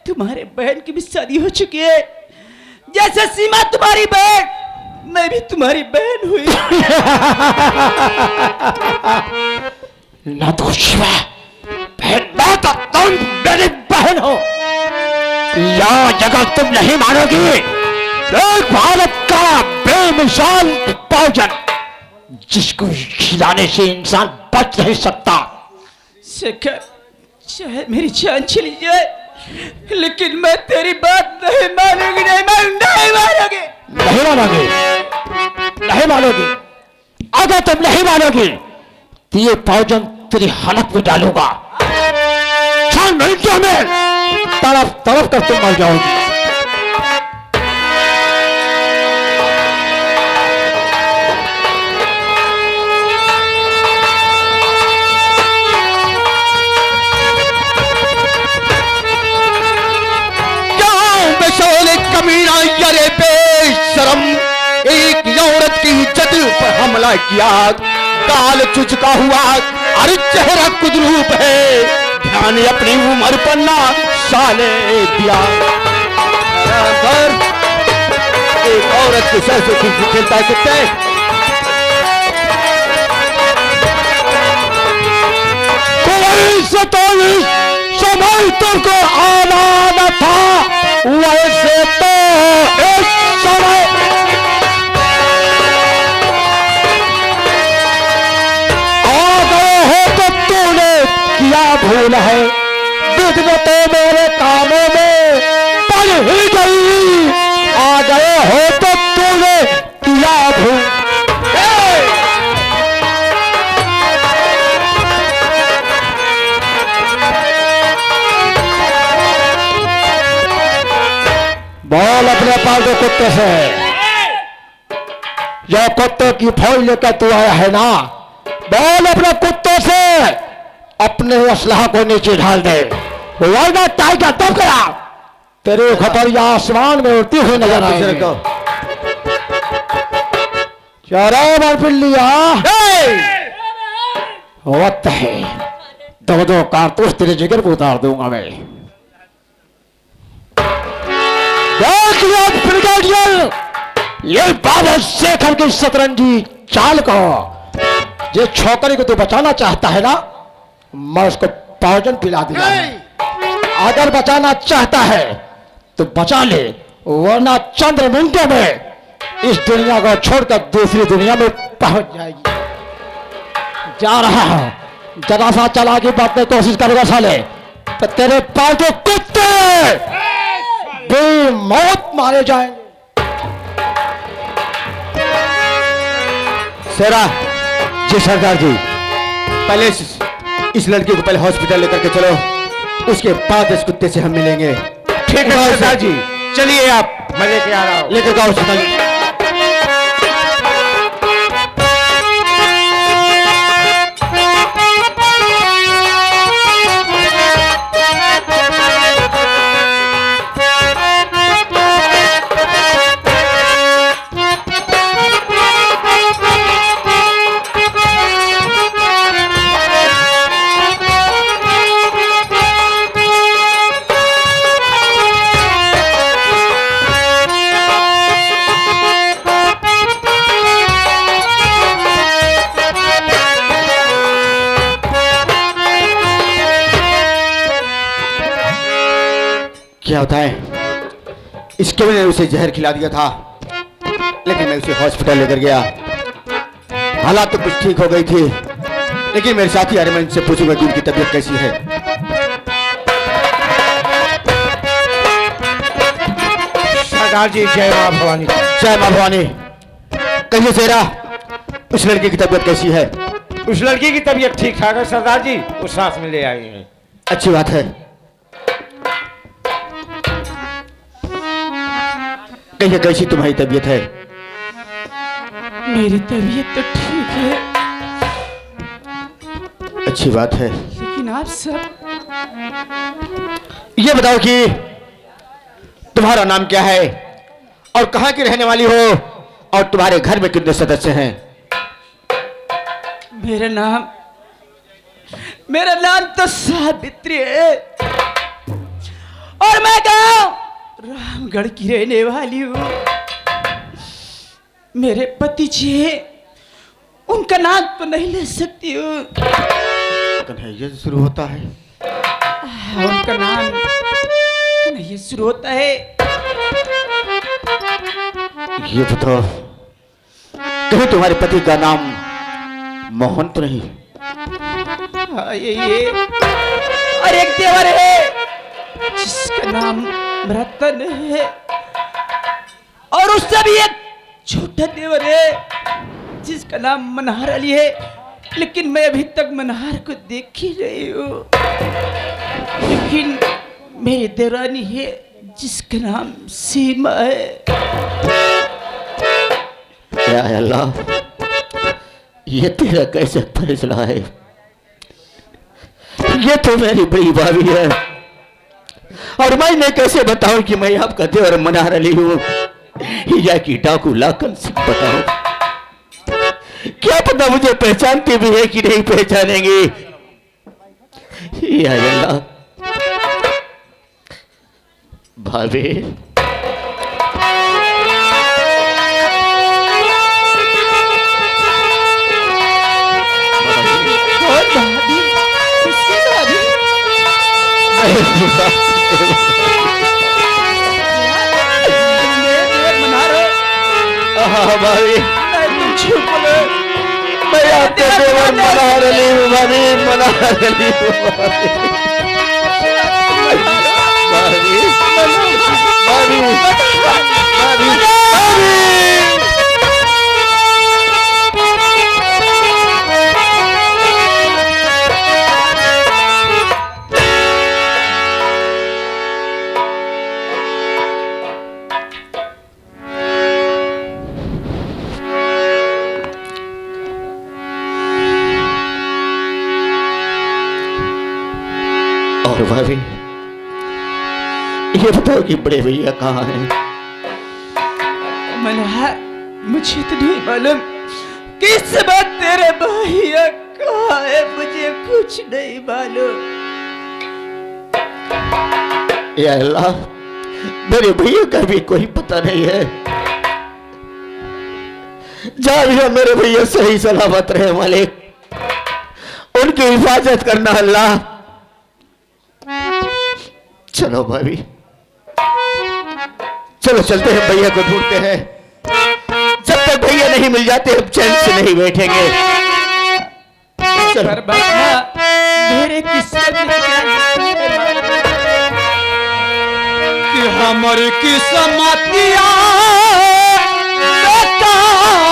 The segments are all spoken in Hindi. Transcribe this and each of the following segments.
तुम्हारे बहन की भी शादी हो चुकी है, जैसे सीमा तुम्हारी बहन, मैं भी तुम्हारी बहन हुई। ना तो शिवा बहन, ना तो तुम मेरी बहन हो। या जगह तुम नहीं मानोगी, एक भारत का बेमिसाल भोजन जिसको खिलाने से इंसान बच नहीं सकता। शेखर, चाहे मेरी जान चली जाए, लेकिन मैं तेरी बात नहीं मानूंगी, नहीं मानूंगी। नहीं मानोगी, नहीं मानोगी। अगर तुम नहीं मानोगी तो ये भोजन तेरी हालत में डालूंगा। 6 मिनटों में तरफ तरफ कर तुम मर जाओगी। कमीना यरे बेशरम, एक औरत की इज्जत पर हमला किया, गाल चुचका हुआ और चेहरा कुद्रूप है, ध्यान अपनी उम्र पर ना साले दिया। एक औरत के सर से खेलता है कुत्ते। समय तुमको आना न था, वैसे तो इस समय आ गए हो तो तूने किया भूल है, विघ्न तो मेरे कामों में पड़ ही गई। आ गए हो तो तूने किया भूल। बोल अपने पालतू कुत्ते से, जो कुत्ते की फौज लेकर तू आया है ना, बोल अपने कुत्तों से अपने असलहा को नीचे ढाल दे, वरना टाइगर तब गया तेरे खतरिया आसमान में उड़ती हुई नजर आएगी। चलो पिल्लिया, वक्त है, 2-2 कारतूस तेरे जिगर को उतार दूंगा मैं। ब्रिगेडियर, ये बाबा शेखर की शतरंजी चाल को, ये छोकरी को तू बचाना चाहता है ना, मैं उसको भोजन पिला दिया। अगर बचाना चाहता है तो बचा ले, वरना चंद्र मिनटों में इस दुनिया को छोड़कर दूसरी दुनिया में पहुंच जाएगी। जा रहा हूं, जरा सा चला की बात में कोशिश करेगा साले तो तेरे पालतू कुत्ते मौत मारे जाएंगे। शेरा जी, सरदार जी, पहले इस लड़की को पहले हॉस्पिटल लेकर के चलो, उसके बाद इस कुत्ते से हम मिलेंगे। ठीक है सरदार जी, चलिए आप, मैं लेके आ रहा हूं। लेकर जाओ हॉस्पिटल। क्या होता है, इसके मैंने उसे जहर खिला दिया था, लेकिन मैं उसे हॉस्पिटल लेकर गया, हालात तो कुछ ठीक हो गई थी, लेकिन मेरे साथी आ रहे, मैं इनसे पूछूंगा कि उनकी तबीयत कैसी है। सरदार जी, जय मां भवानी। जय मां भवानी। कहिए शेरा, उस लड़की की तबीयत कैसी है? उस लड़की की तबीयत ठीक ठाक है सरदार जी, वो सांस में ले आई है। अच्छी बात है। कहिए कैसी तुम्हारी तबीयत है? मेरी तबीयत तो ठीक है, अच्छी बात है। लेकिन आप सब ये बताओ कि तुम्हारा नाम क्या है और कहां की रहने वाली हो, और तुम्हारे घर में कितने सदस्य हैं? मेरा नाम तो सावित्री है, और मैं रामगढ़ की रहने वाली हूँ। मेरे पति जी उनका नाम तो नहीं ले सकती हूँ। कन्हैया से शुरू होता है। उनका नाम कन्हैया से शुरू होता है। ये बताओ कहीं तुम्हारे पति का नाम मोहन तो नहीं? हाँ, ये और एक देवर है जिसका नाम रतन है, और उससे भी एक छोटा देवर है जिसका नाम मनहर अली है, लेकिन मैं अभी तक मनहर को देख ही रही हूँ। लेकिन मेरी देवरानी है जिसका नाम सीमा है। या अल्लाह, ये तेरा कैसे फैसला है? ये तो मेरी बड़ी भाभी है, और मैं कैसे बताऊं कि मैं आपका देवर मनहर अली हूं या कि डाकू लाखन सिंह बताऊं? क्या पता मुझे पहचानती भी है कि नहीं पहचानेंगे। या अल्लाह, भाभी भाभी मैं आपके देवर मनहर अली हूँ भाभी, मनहर अली हूँ भाभी। भाभी भाभी भाभी और भाभी ये बताओ कि बड़े भैया कहाँ हैं? मनहर, मुझे तो नहीं मालूम किस बात तेरे भैया कहाँ है, मुझे कुछ नहीं मालूम। या अल्लाह, मेरे भैया का भी कोई पता नहीं है। जा भी मेरे भैया सही सलामत रहे मालिक, उनकी हिफाजत करना अल्लाह। चलो भाभी, चलो चलते हैं, भैया को ढूंढते हैं। जब तक भैया नहीं मिल जाते हम चैन से नहीं बैठेंगे। चलो। मेरे किस्मत में क्या लिखा है कि हमारी किस्मतिया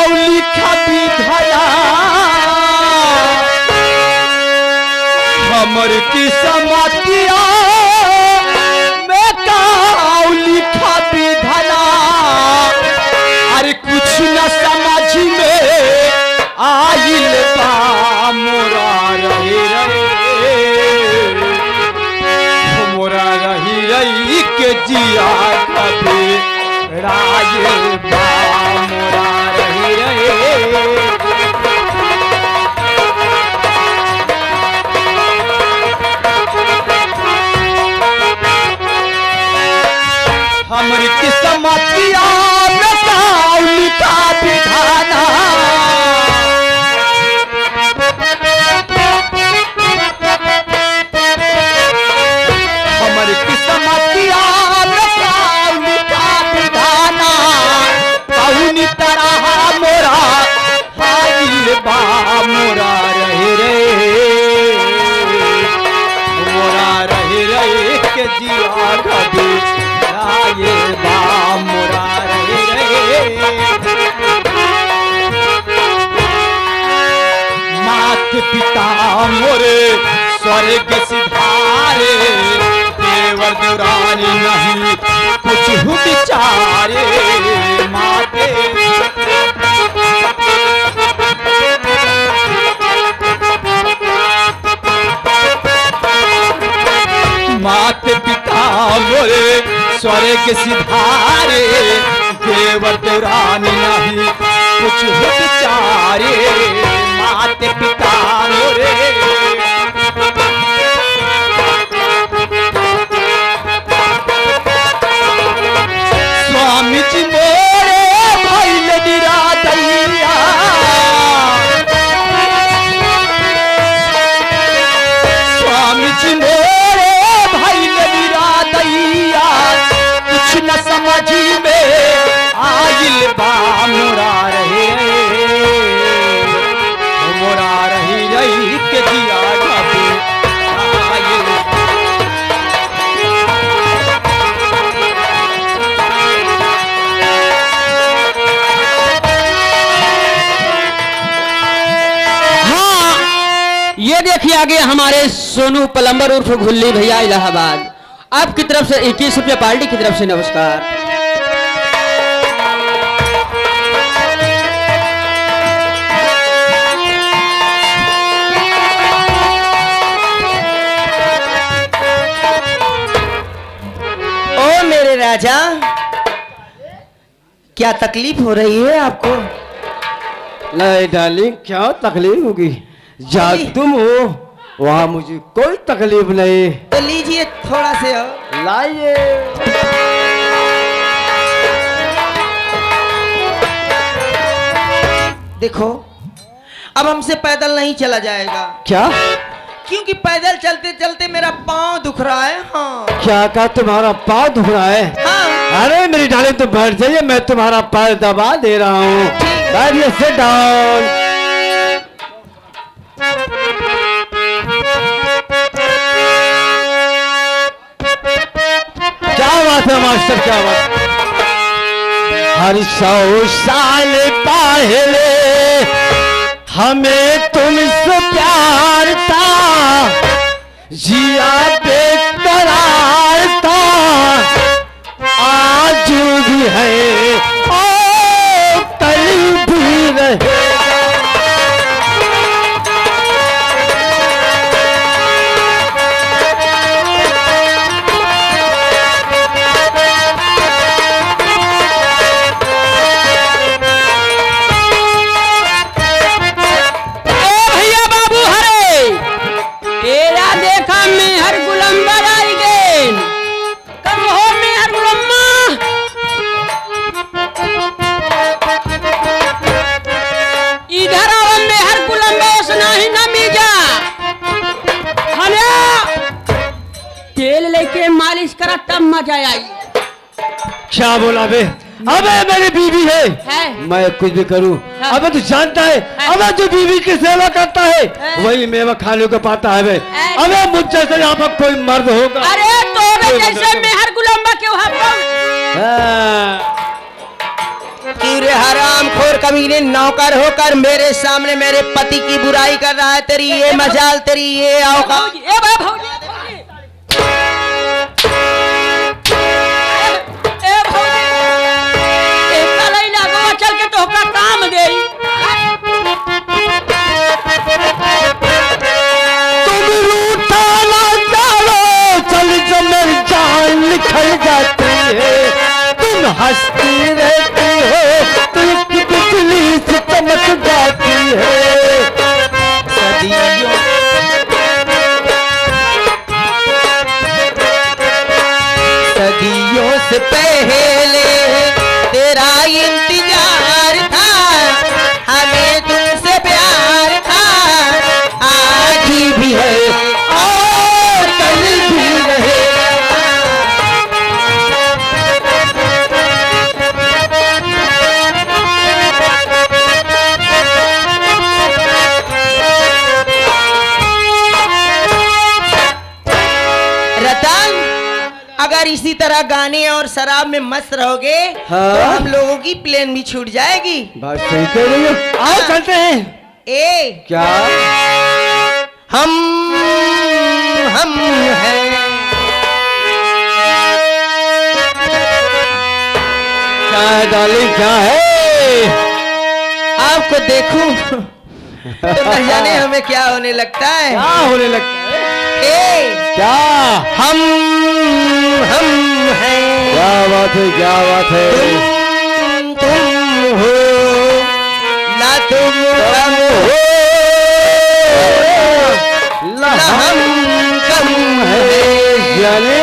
लिखा विधाया, हमारी किस्मतिया लिखा विधाना। अरे कुछ न समझ में आइल बा मोरा रही रही, मोरा रही रही के जिया कभी राइल बा मोरा रही रही। हमारी किस्मतिया में लिखा विधाना। हमारी किस्मतिया में लिखा विधाना, कौन तरह मोरा हाइल बा मोरा रहे रे, मोरा रहे रे के जिया कभी ये बामुरा रहे रहे। मात पिता मोरे स्वर्ग सिधारे, देवर देवरानी नहीं कुछ विचारे। माते माते पिता मोरे स्वर्ग सिधारे, देवर देवरानी नहीं कुछ विचारे। माते पिता मोरे आ गए हमारे सोनू पलंबर उर्फ घुल्ली भैया इलाहाबाद। आपकी तरफ से 21 रुपया, पार्टी की तरफ से नमस्कार। ओ मेरे राजा, क्या तकलीफ हो रही है आपको? नहीं डार्लिंग, क्या तकलीफ होगी? जहाँ तुम हो वहाँ मुझे कोई तकलीफ नहीं। तो लीजिए थोड़ा से और। लाइए। देखो, अब हमसे पैदल नहीं चला जाएगा। क्या? क्योंकि पैदल चलते चलते मेरा पाँव दुख रहा है। हाँ क्या कहा? तुम्हारा पाँव दुख रहा है? हाँ। अरे मेरी डार्लिंग, तुम बैठ जाइए, मैं तुम्हारा पैर दबा दे रहा हूँ। बैठिए, सिट डाउन। क्या बात है मास्टर, क्या बात? हर 100 साल पहले हमें तुमसे प्यार था, जिया बेकरार था, आज भी है और कल भी रहेगा। तेल लेके मालिश करा तब मजा आई। क्या बोला बे? अबे मेरी बीवी है, मैं कुछ भी करूं। अबे तू जानता है, अबे जो बीवी की सेवा करता है वही मेवा खाने को पाता है बे। अबे मुझ जैसे यहाँ पर कोई मर्द होगा? अरे तो जैसे मेहर गुलाम्बा क्यों क्यों रे हराम खोर कमीने, नौकर होकर मेरे सामने मेरे पति की बुराई कर रहा है। तेरी ये मजाल, तेरी ये औकात। चल के तो का काम दे। तुम रूठा ना जानो, चल जो मेरी जान निकल जाती है। तुम हंसती रहती हो तो एक बिजली से चमक जाती है। सदियों से पहले तेरा इंतजार था, हमें तुमसे प्यार था, आज भी है और कल भी रहेगा। रतन, अगर इसी तरह गाने और शराब में मस्त रहोगे तो हम लोगों की प्लेन भी छूट जाएगी। बात सही कह रही हो। आओ चलते हैं। ए क्या? हम हैं। क्या है डार्लिंग, क्या है? आपको देखूं तो न जाने हमें क्या होने लगता है। क्या होने लगता है? क्या? हम हैं। क्या बात है, क्या बात है? तुम हो ना, तुम हम हो ना, हम कम है। जाने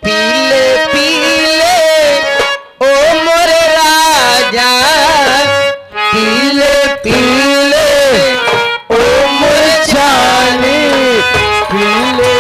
पीले पीले ओ मोरे राजा, पीले पीले ओ मोरे जाने पीले।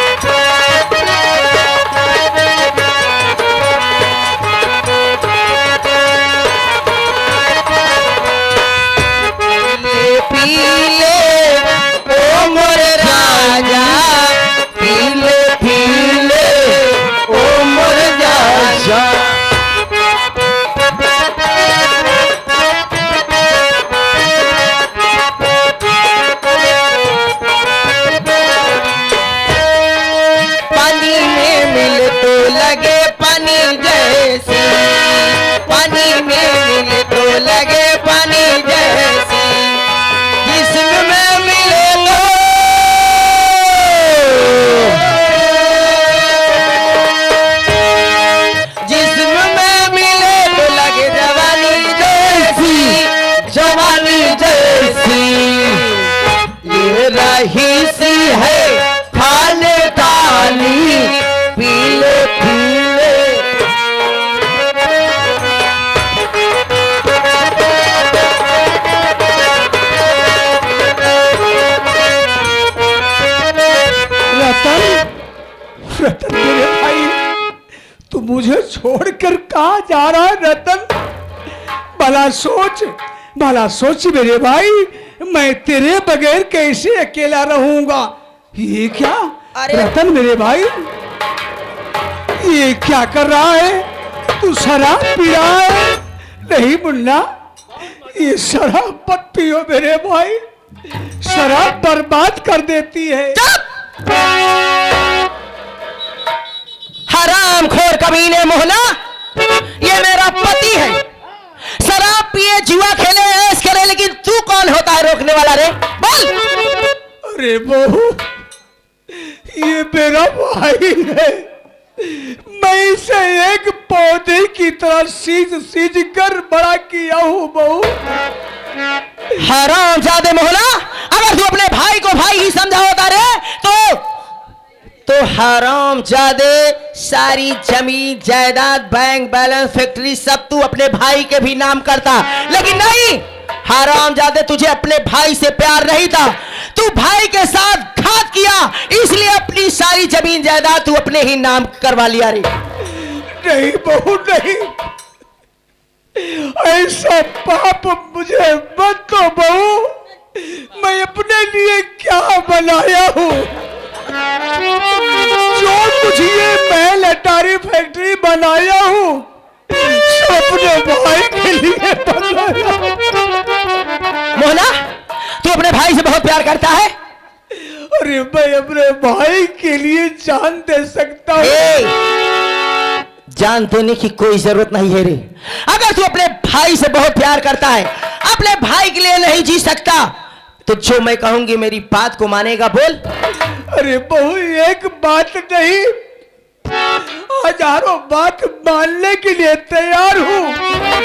वही सी है खानदानी, पीले पीले। रतन, रतन मेरे भाई, तू मुझे छोड़कर कहाँ जा रहा है रतन? भला सोच मेरे भाई, मैं तेरे बगैर कैसे अकेला रहूंगा? ये क्या रतन मेरे भाई, ये क्या कर रहा है? तू शराब पी रहा है? नहीं मुन्ना, ये शराब मत पियो मेरे भाई, शराब बर्बाद कर देती है। हरामखोर कमीने मोहना, ये मेरा पति है। शराब पिए, जुआ खेले, ऐश करे, लेकिन तू कौन होता है रोकने वाला रे? बोल। अरे बहू, ये मेरा भाई है, मैं इसे एक पौधे की तरह सींच कर बड़ा किया हूँ बहू। हरामजादे मोहना, अगर तू अपने भाई को भाई ही समझा होता रे तो हरामजादे सारी जमीन जायदाद, बैंक बैलेंस, फैक्ट्री सब तू अपने भाई के भी नाम करता, लेकिन नहीं। हरामजादे, तुझे अपने भाई से प्यार नहीं था, तू भाई के साथ घात किया, इसलिए अपनी सारी जमीन जायदाद तू अपने ही नाम करवा लिया रे। नहीं बहू नहीं, ऐसा पाप मुझे मत दो बहू। मैं अपने लिए क्या बनाया हूँ? जो कुछ ये महल अटारी फैक्ट्री बनाया हूँ, अपने भाई के लिए बनाया। मोहना, तू अपने भाई से बहुत प्यार करता है? अरे मैं अपने भाई के लिए जान दे सकता हूँ। जान देने की कोई जरूरत नहीं है रे। अगर तू अपने भाई से बहुत प्यार करता है, अपने भाई के लिए नहीं जी सकता, तो जो मैं कहूंगी मेरी बात को मानेगा? बोल। अरे बहू, एक बात नहीं, हजारों बात मानने के लिए तैयार हूँ,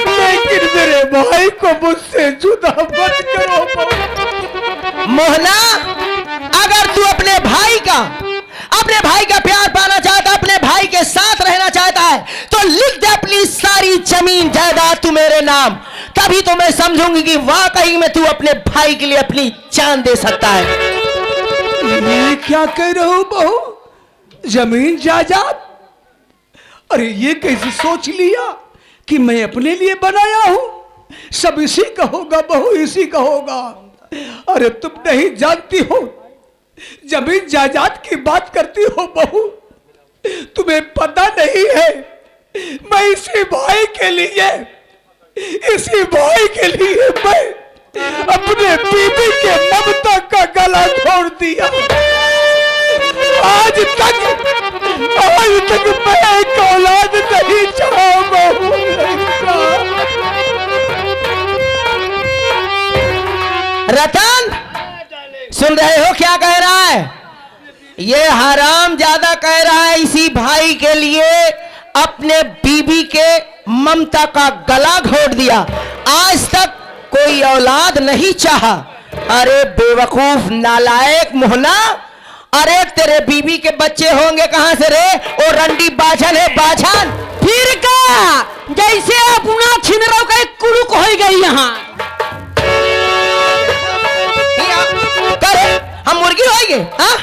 लेकिन मेरे भाई को मुझसे जुदा मत करो। मोहना, अगर तू अपने भाई का प्यार पाना चाहता, अपने भाई के साथ रहना चाहता है, तो लिख दे अपनी सारी जमीन जायदाद तू मेरे नाम, तभी तो मैं समझूंगी कि वाकई में तू अपने भाई के लिए अपनी जान दे सकता है। ये क्या कह रहे हो बहू? जमीन जायदाद? अरे ये कैसे सोच लिया कि मैं अपने लिए बनाया हूं? सब इसी का होगा बहू, इसी का होगा। अरे तुम नहीं जानती हो, जमीन जायदाद की बात करती हो बहू, तुम्हें पता नहीं है, मैं इसी भाई के लिए मैं अपने बीबी के ममता का गला तोड़ दिया। आज तक मैं एक औलाद नहीं चाहा बहू। रतन, सुन रहे हो क्या कह रहा है? ये हराम ज्यादा कह रहा है इसी भाई के लिए अपने बीबी के ममता का गला घोट दिया, आज तक कोई औलाद नहीं चाहा। अरे बेवकूफ नालायक मोहना, अरे तेरे बीबी के बच्चे होंगे कहां से रे? ओ रंडी बाझन है, बाझन। फिर का जैसे अपना छिनरो का एक कुड़ुक हो गई यहाँ। हम मुर्गी होएंगे? हाँ,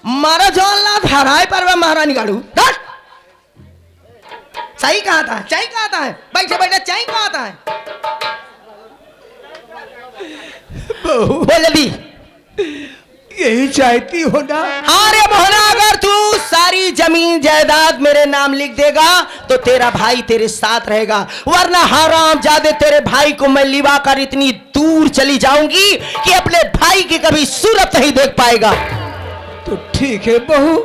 मारा जौन ला हराए पर महारानी गाड़ू। चाय कहाँ था? चाय कहाँ था? बैठे बैठे चाय कहाँ था? बोल जल्दी। यही चाहती हो ना? अरे मोहना, अगर तू सारी जमीन जायदाद मेरे नाम लिख देगा तो तेरा भाई तेरे साथ रहेगा, वरना हरामजादे तेरे भाई को मैं लिवा कर इतनी दूर चली जाऊंगी कि अपने भाई की कभी सूरत नहीं देख पाएगा। तो ठीक है बहू,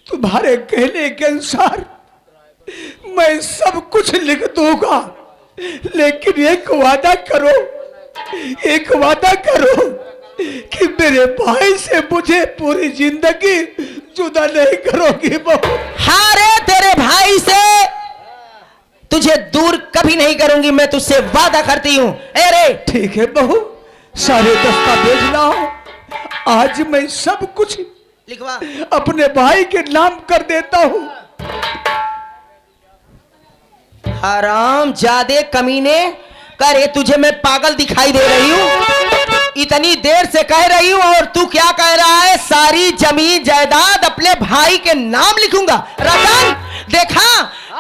तुम्हारे कहने के अनुसार मैं सब कुछ लिख दूंगा, लेकिन एक वादा करो कि मेरे भाई से मुझे पूरी जिंदगी जुदा नहीं करोगी बहू। हाँ रे, तेरे भाई से तुझे दूर कभी नहीं करूंगी, मैं तुझसे वादा करती हूँ। अरे ठीक है बहू, सारे दस्तावेज लाओ, आज मैं सब कुछ लिखवा। अपने भाई के नाम कर देता हूँ। हराम जादे कमीने, करे तुझे मैं पागल दिखाई दे रही हूँ? इतनी देर से कह रही हूँ और तू क्या कह रहा है? सारी जमीन जायदाद अपने भाई के नाम लिखूंगा। रतन देखा,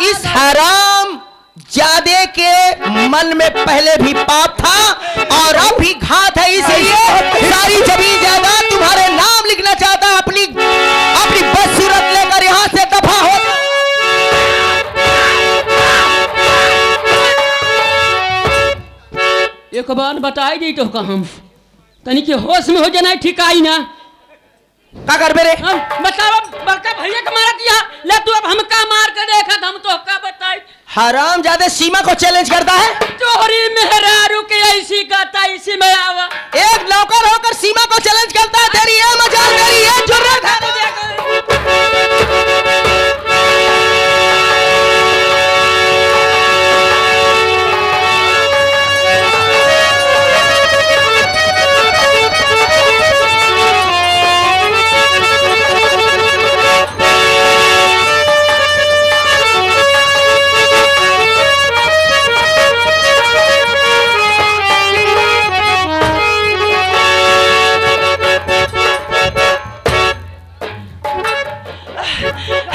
इस हराम जादे के मन में पहले भी पाप था और अब भी घात है, इसलिए सारी जमीन जायदाद तुम्हारे नाम लिखना चाहता। अपनी अपनी बदसूरत लेकर यहाँ से दफा हो। एक बार बताई दी तो हम तनी के होश में हो जाना ठिकाई ना। का कर मेरे हम बताओ बड़का भैया का मारा किया ले, तू अब हम का मार के देखा हम तो का बताई। हराम जादे सीमा को चैलेंज करता है। चोरी मेहरारू के ऐसी गाता इसी में आवा। एक नौकर होकर सीमा को चैलेंज करता है। तेरी ये मजाल, तेरी ये जुर्रत है।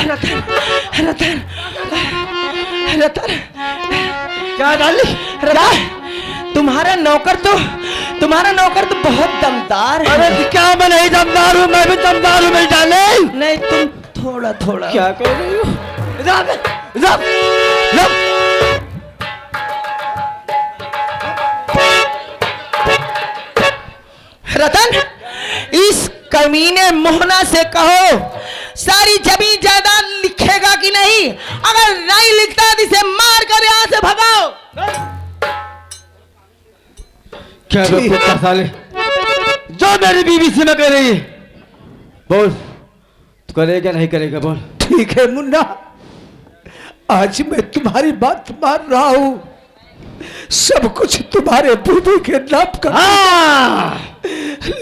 रतन, रतन, क्या डाली? रतन, तुम्हारा नौकर तो बहुत दमदार है। अरे क्या मैं नहीं दमदार हूँ? मैं भी दमदार हूँ। मैं डाले नहीं, तुम थोड़ा थोड़ा। क्या कह रही हो? रतन, इस कमीने मोहना से कहो सारी जमीन जायदाद लिखेगा कि नहीं। अगर नहीं लिखता तो इसे मार कर यहाँ से भगाओ। क्या कुत्ता साले, जो मेरी बीवी से मैं कह रही है, बोल तू करेगा नहीं करेगा? बोल। ठीक है मुन्ना, आज मैं तुम्हारी बात मान रहा हूँ। सब कुछ तुम्हारे बीवी के नाम कर।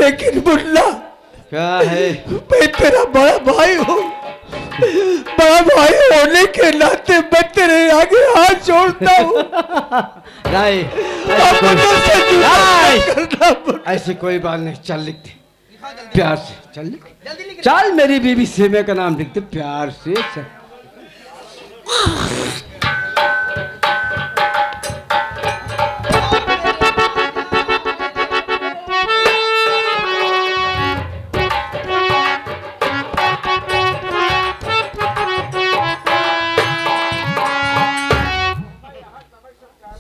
लेकिन मुन्ना, क्या है? मैं तेरा बड़ा भाई हूँ। बड़ा भाई होने के नाते मैं तेरे आगे हाथ जोड़ता हूँ। नहीं, ऐसी कोई बात नहीं। चल लिख दे प्यार से। चल लिख, चल मेरी बीवी सीमा का नाम लिख दे प्यार से। चल।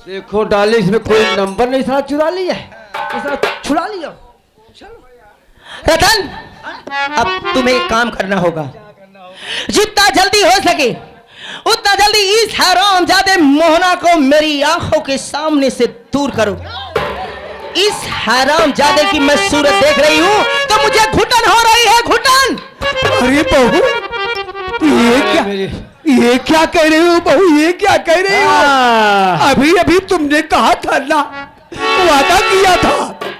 देखो डाली, इसमें कोई नंबर नहीं था, चुरा लिया है, छुड़ा लिया। रतन, अब तुम्हें एक काम करना होगा। जितना जल्दी हो सके उतना जल्दी इस हरामजादे मोहना को मेरी आंखों के सामने से दूर करो। इस हरामजादे की मैं सूरत देख रही हूँ तो मुझे घुटन हो रही है, घुटन। अरे बहू, ये क्या कह रही हो बहू? ये क्या कह रही हो? अभी अभी तुमने कहा था ना, वादा किया था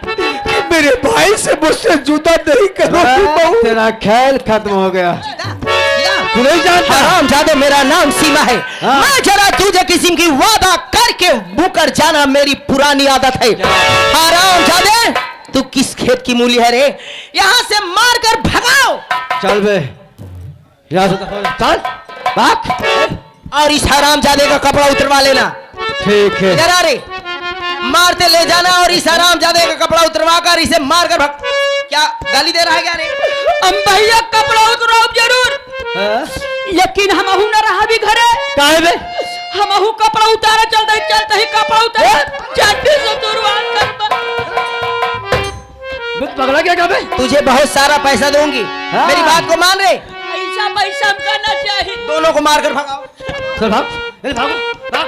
कि मेरे भाई से मुझसे जुदा नहीं करोगी बहू। तेरा ख्याल खत्म हो गया। तू नहीं जानता? हरामजादे, मेरा नाम सीमा है। मैं जरा तुझे किसी की वादा करके मुकर जाना मेरी पुरानी आदत है। हरामजादे, तू किस खेत की मूली है रे? यहाँ से मार कर भगाओ। चल बे, यहाँ से चल भाग। और इस हरामजादे का कपड़ा उतरवा लेना। ठीक है। इधर आ रे, मारते ले जाना और इस हरामजादे का कपड़ा उतरवा कर इसे मार कर भग। क्या गाली दे रहा है क्या रे? हम भैया कपड़ा उतराओ जरूर, लेकिन हम अहू न रहा भी घरे। काहे बे? हम अहू कपड़ा उतारा चलते ही कपड़ा उतारा चाटी से तुरवान कर। पगला क्या कर बे? तुझे बहुत सारा पैसा दूंगी, मेरी बात को मान रे। ऐसा पैसा करना चाहिए। दोनों को मार कर भगाओ। चल भाग, भागो भाग।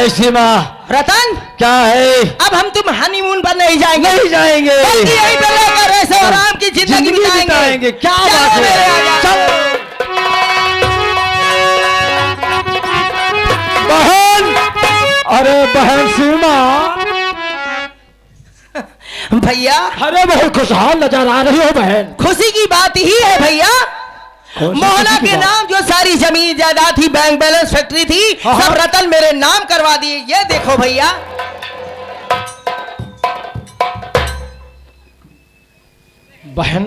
है सीमा? रतन, क्या है? अब हम तुम हनीमून पर नहीं जाएंगे। नहीं जाएंगे। बल्कि यहीं पर रहकर ऐसे आराम की जिंदगी बिताएंगे। क्या चलो बात मेरे है? आजा। चल। बहन, अरे बहन सीमा, भैया अरे बहुत खुशहाल नजर आ रही हो बहन। खुशी की बात ही है भैया। मोहना के नाम जो सारी जमीन जायदाद थी, बैंक बैलेंस, फैक्ट्री थी, हाँ, सब रतन मेरे नाम करवा दिए। ये देखो भैया। बहन,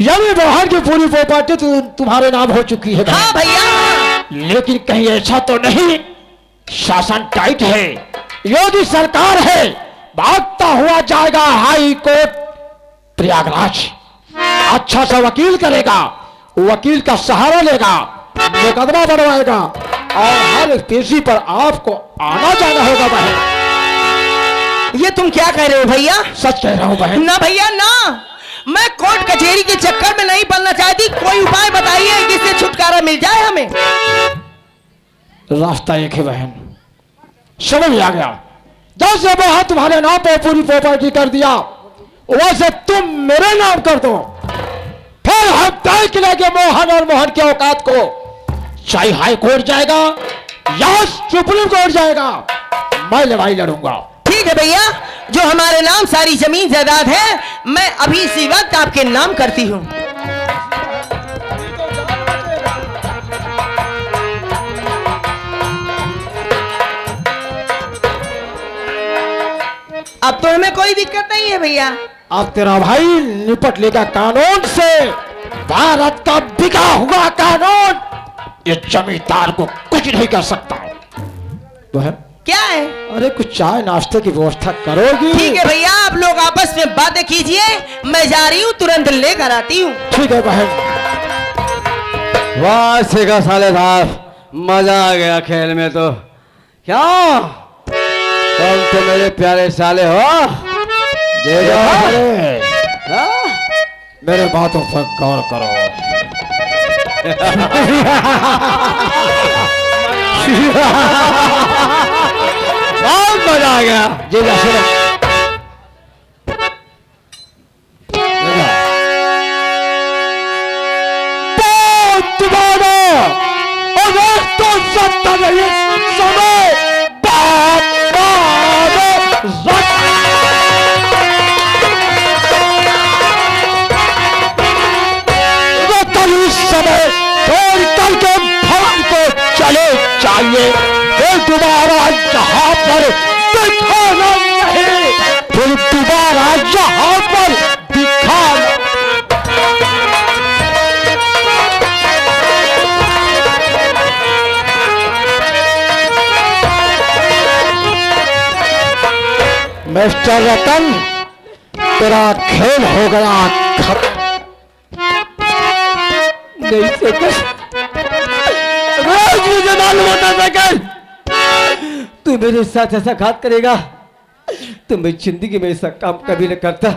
यानी बहन की पूरी प्रॉपर्टी तुम्हारे नाम हो चुकी है बहन। हाँ भैया। लेकिन कहीं ऐसा तो नहीं, शासन टाइट है, योगी सरकार है, भागता हुआ जाएगा हाई कोर्ट प्रयागराज, अच्छा सा वकील करेगा, वकील का सहारा लेगा, मुकदमा बनवाएगा और हर एक पेशी पर आपको आना जाना होगा बहन। ये तुम क्या कह रहे हो भैया? सच कह रहा हूं बहन। ना भैया ना, मैं कोर्ट कचहरी के चक्कर में नहीं पड़ना चाहती। कोई उपाय बताइए जिससे छुटकारा मिल जाए हमें। रास्ता एक है बहन, समझ में आ गया। जैसे वहां तुम्हारे नाम पर पूरी प्रॉपर्टी कर दिया, वैसे तुम मेरे नाम कर दो, फिर हम तय करेंगे मोहन और मोहन के औकात को। चाहे हाई कोर्ट जाएगा या सुप्रीम कोर्ट जाएगा, मैं लड़ाई लड़ूंगा। ठीक है भैया, जो हमारे नाम सारी जमीन जायदाद है, मैं अभी इसी वक्त आपके नाम करती हूँ। अब तो हमें कोई दिक्कत नहीं है भैया। अब तेरा भाई निपट लेगा कानून से, भारत का बिका हुआ कानून। ये जमींदार को कुछ नहीं कर सकता। बहन, क्या है? अरे कुछ चाय नाश्ते की व्यवस्था करोगी? ठीक है भैया, आप लोग आपस में बातें कीजिए, मैं जा रही हूँ, तुरंत लेकर आती हूँ। ठीक है बहन। वाह शेखा साले साहब, मजा आ गया खेल में। तो क्या तुम तो मेरे प्यारे साले हो? दे दो। अरे, हाँ? मेरे बातों पर गौर करो। बहुत मजा आ गया। जी जा सुनो। तुम्हारा अगर तो सत्ता नहीं समय समय छोड़ करके भाग को चले चाहिए। फिर दोबारा यहाँ पर दिखाना नहीं, फिर दोबारा यहाँ पर दिखाना। मिस्टर रतन, तेरा खेल हो गया खत्म। नहीं सेकंड, रोज मुझे मालूम होता सेकंड तू मेरे साथ ऐसा घात करेगा, तो मैं जिंदगी में ऐसा काम कभी न करता।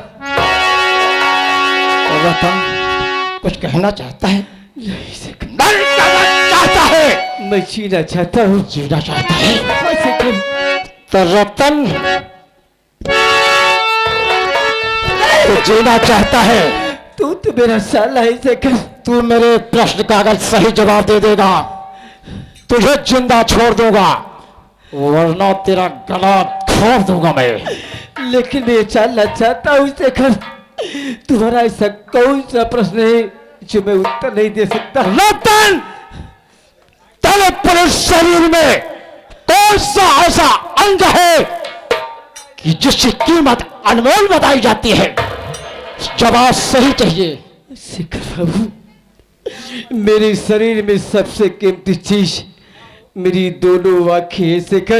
रतन कुछ कहना चाहता है? नहीं सेकंड, नहीं कहना चाहता है। मैं जीना चाहता हूँ। जीना चाहता है सेकंड? तो रतन तो जीना चाहता है? तू तो मेरा साला है सेकंड। तू मेरे प्रश्न का अगर सही जवाब दे देगा, तुझे जिंदा छोड़ दूंगा, वरना तेरा गला छोड़ दूंगा मैं। लेकिन मैं जानना चाहता हूँ सेकंड, तुम्हारा ऐसा कौन सा प्रश्न है जो मैं उत्तर नहीं दे सकता? रतन, तेरे पूरे शरीर में कौन सा ऐसा अंग है कि जिसकी कीमत अनमोल बताई जाती है? जवाब सही चाहिए। शिखर बाबू, मेरे शरीर में सबसे कीमती चीज मेरी दोनों आंखें हैं शिखर।